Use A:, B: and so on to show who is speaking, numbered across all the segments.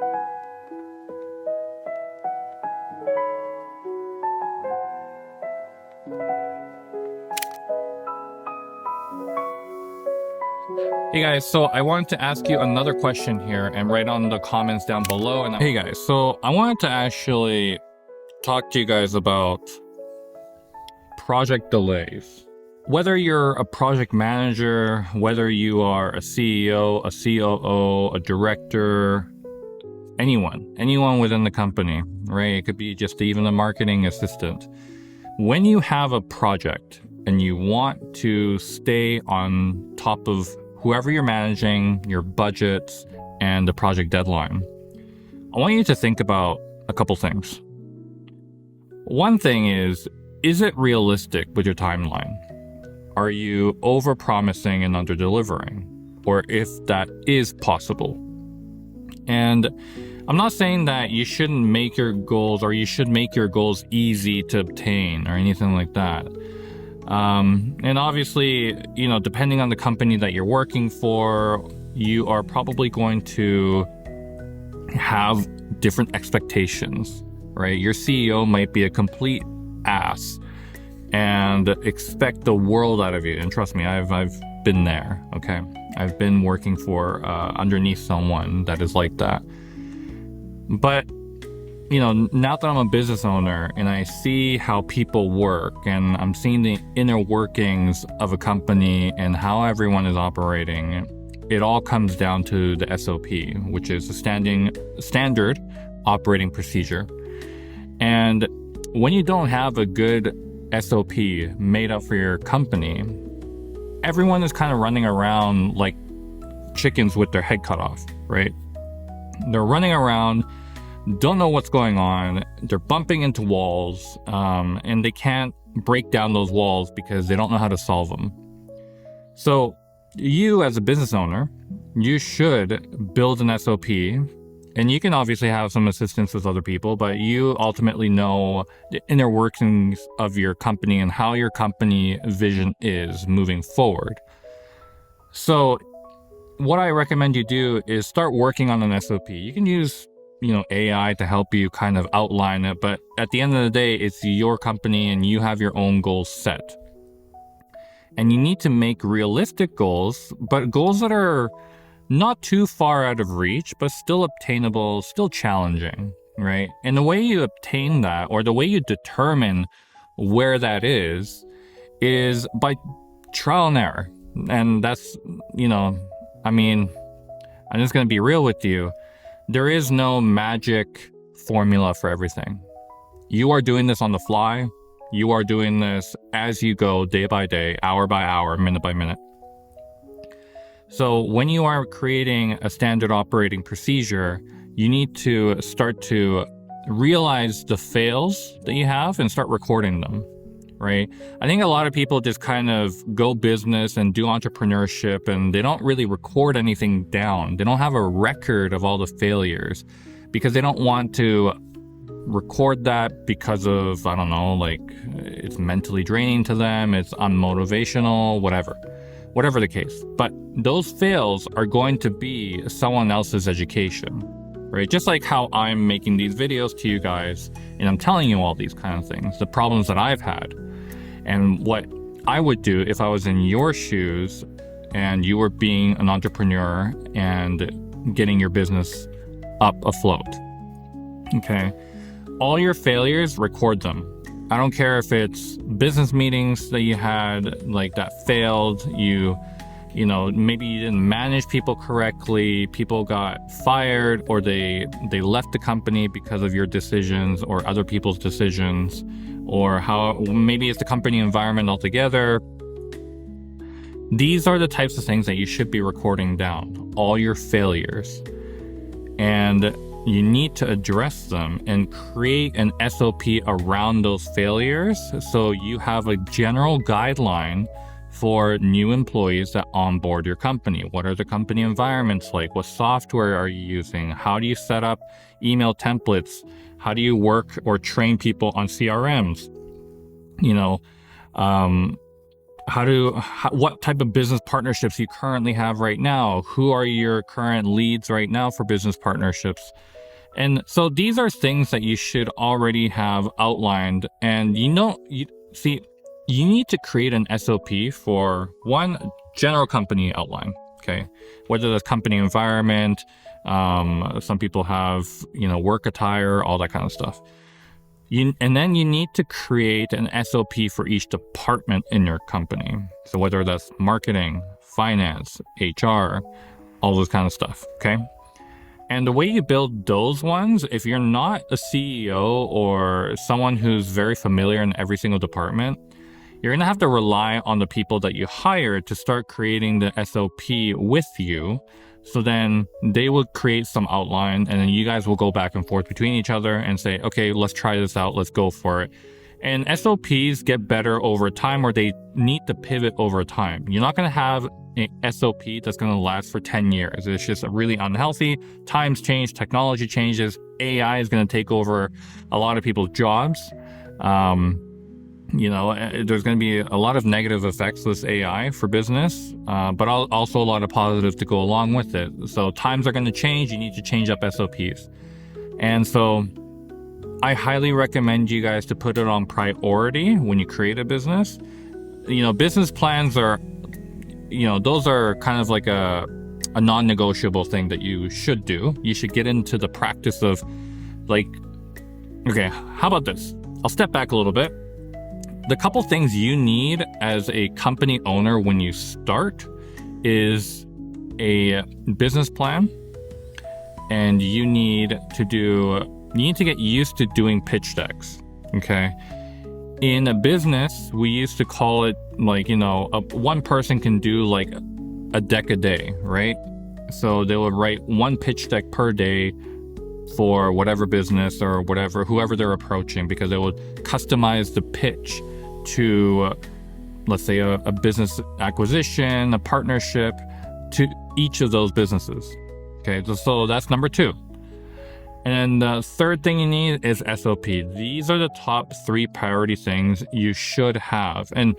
A: Hey guys, so I wanted to ask you another question here and write on the comments down below. And hey guys, so I wanted to actually talk to you guys about project delays. Whether you're a project manager, whether you are a CEO, a COO, a director, anyone within the company, right? It could be just even a marketing assistant. When you have a project and you want to stay on top of whoever you're managing, your budgets, and the project deadline, I want you to think about a couple things. One thing is it realistic with your timeline? Are you over-promising and under-delivering? Or if that is possible? And I'm not saying that you shouldn't make your goals or you should make your goals easy to obtain or anything like that. And obviously, depending on the company that you're working for, you are probably going to have different expectations, right? Your CEO might be a complete ass and expect the world out of you. And trust me, I've been there, okay? I've been working for underneath someone that is like that. But now that I'm a business owner and I see how people work and I'm seeing the inner workings of a company and how everyone is operating, it all comes down to the SOP, which is a standard operating procedure. And when you don't have a good SOP made up for your company, everyone is kind of running around like chickens with their head cut off, right? They're running around, don't know what's going on, they're bumping into walls, and they can't break down those walls because they don't know how to solve them. So you as a business owner, you should build an SOP, and you can obviously have some assistance with other people, but you ultimately know the inner workings of your company and how your company vision is moving forward. So what I recommend you do is start working on an SOP. You can use AI to help you kind of outline it, but at the end of the day, it's your company and you have your own goals set. And you need to make realistic goals, but goals that are not too far out of reach, but still obtainable, still challenging, right? And the way you obtain that, or the way you determine where that is by trial and error. And that's, I'm just going to be real with you. There is no magic formula for everything. You are doing this on the fly. You are doing this as you go, day by day, hour by hour, minute by minute. So when you are creating a standard operating procedure, you need to start to realize the fails that you have and start recording them, right? I think a lot of people just kind of go business and do entrepreneurship and they don't really record anything down. They don't have a record of all the failures because they don't want to record that because of, it's mentally draining to them, it's unmotivational, whatever the case. But those fails are going to be someone else's education, right? Just like how I'm making these videos to you guys and I'm telling you all these kind of things, the problems that I've had. And what I would do if I was in your shoes and you were being an entrepreneur and getting your business up afloat. Okay. All your failures, record them. I don't care if it's business meetings that you had that failed, maybe you didn't manage people correctly, people got fired, or they left the company because of your decisions or other people's decisions, or how maybe it's the company environment altogether. These are the types of things that you should be recording down, all your failures. And you need to address them and create an SOP around those failures so you have a general guideline for new employees that onboard your company. What are the company environments like? What software are you using? How do you set up email templates? How do you work or train people on CRMs? what type of business partnerships you currently have right now? Who are your current leads right now for business partnerships? And so these are things that you should already have outlined. And you need to create an SOP for one general company outline. Okay, whether that's company environment, some people have, work attire, all that kind of stuff. And then you need to create an SOP for each department in your company. So whether that's marketing, finance, HR, all those kind of stuff, okay? And the way you build those ones, if you're not a CEO or someone who's very familiar in every single department, you're gonna have to rely on the people that you hire to start creating the SOP with you. So then they will create some outline, and then you guys will go back and forth between each other and say, okay, let's try this out, let's go for it. And SOPs get better over time, or they need to pivot over time. You're not going to have an SOP that's going to last for 10 years. It's just really unhealthy. Times change, technology changes, AI is going to take over a lot of people's jobs. There's going to be a lot of negative effects with AI for business, but also a lot of positives to go along with it. So times are going to change. You need to change up SOPs. And so I highly recommend you guys to put it on priority when you create a business. Business plans are, those are kind of like a non-negotiable thing that you should do. You should get into the practice of okay, how about this? I'll step back a little bit. The couple things you need as a company owner when you start is a business plan, and you need to get used to doing pitch decks, okay? In a business, we used to call it one person can do a deck a day, right? So they would write one pitch deck per day for whatever business or whoever they're approaching, because they would customize the pitch to, let's say, a business acquisition, a partnership, to each of those businesses. Okay, so that's number 2. And the third thing you need is SOP. These are the top 3 priority things you should have. And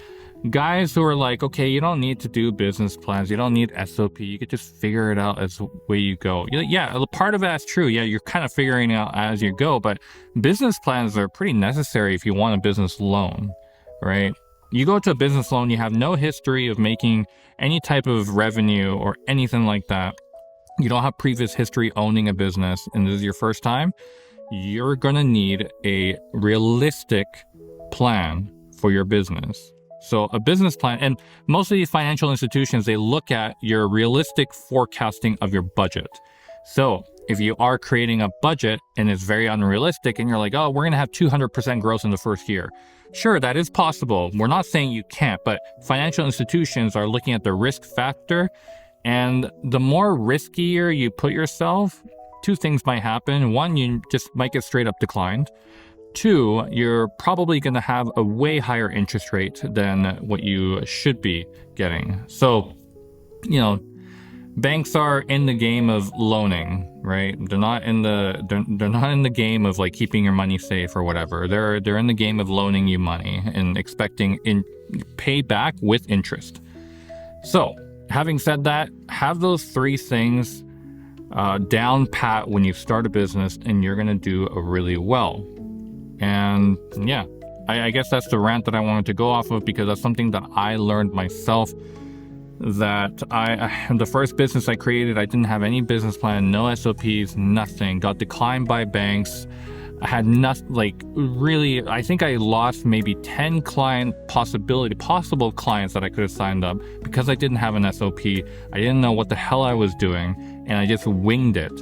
A: guys who are like, okay, you don't need to do business plans, you don't need SOP, you could just figure it out as the way you go. Yeah, part of that's true. Yeah, you're kind of figuring it out as you go, but business plans are pretty necessary if you want a business loan, right? You go to a business loan, you have no history of making any type of revenue or anything like that. You don't have previous history owning a business, and this is your first time. You're gonna need a realistic plan for your business. So a business plan, and most of these financial institutions, they look at your realistic forecasting of your budget. So if you are creating a budget and it's very unrealistic and you're like, oh, we're going to have 200% growth in the first year. Sure, that is possible. We're not saying you can't, but financial institutions are looking at the risk factor. And the more riskier you put yourself, 2 things might happen. 1, you just might get straight up declined. 2, you're probably going to have a way higher interest rate than what you should be getting. So, banks are in the game of loaning, right? They're not in the game of keeping your money safe or whatever. They're in the game of loaning you money and expecting paid back with interest. So, having said that, have those 3 things down pat when you start a business, and you're going to do really well. And yeah, I guess that's the rant that I wanted to go off of, because that's something that I learned myself. That the first business I created, I didn't have any business plan, no SOPs, nothing. Got declined by banks. I had nothing, really, I think I lost maybe 10 possible clients that I could have signed up because I didn't have an SOP. I didn't know what the hell I was doing, and I just winged it.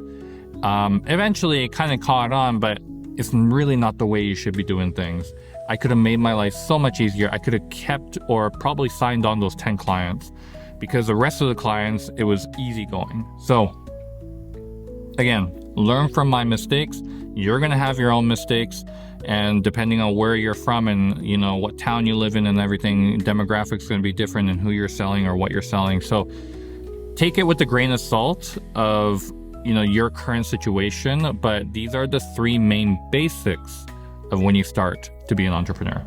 A: Eventually it kind of caught on, but it's really not the way you should be doing things. I could have made my life so much easier. I could have kept or probably signed on those 10 clients, because the rest of the clients, it was easy going. So again, learn from my mistakes. You're going to have your own mistakes, and depending on where you're from and what town you live in and everything, demographics going to be different in who you're selling or what you're selling. So take it with a grain of salt of your current situation, but these are the 3 main basics of when you start to be an entrepreneur.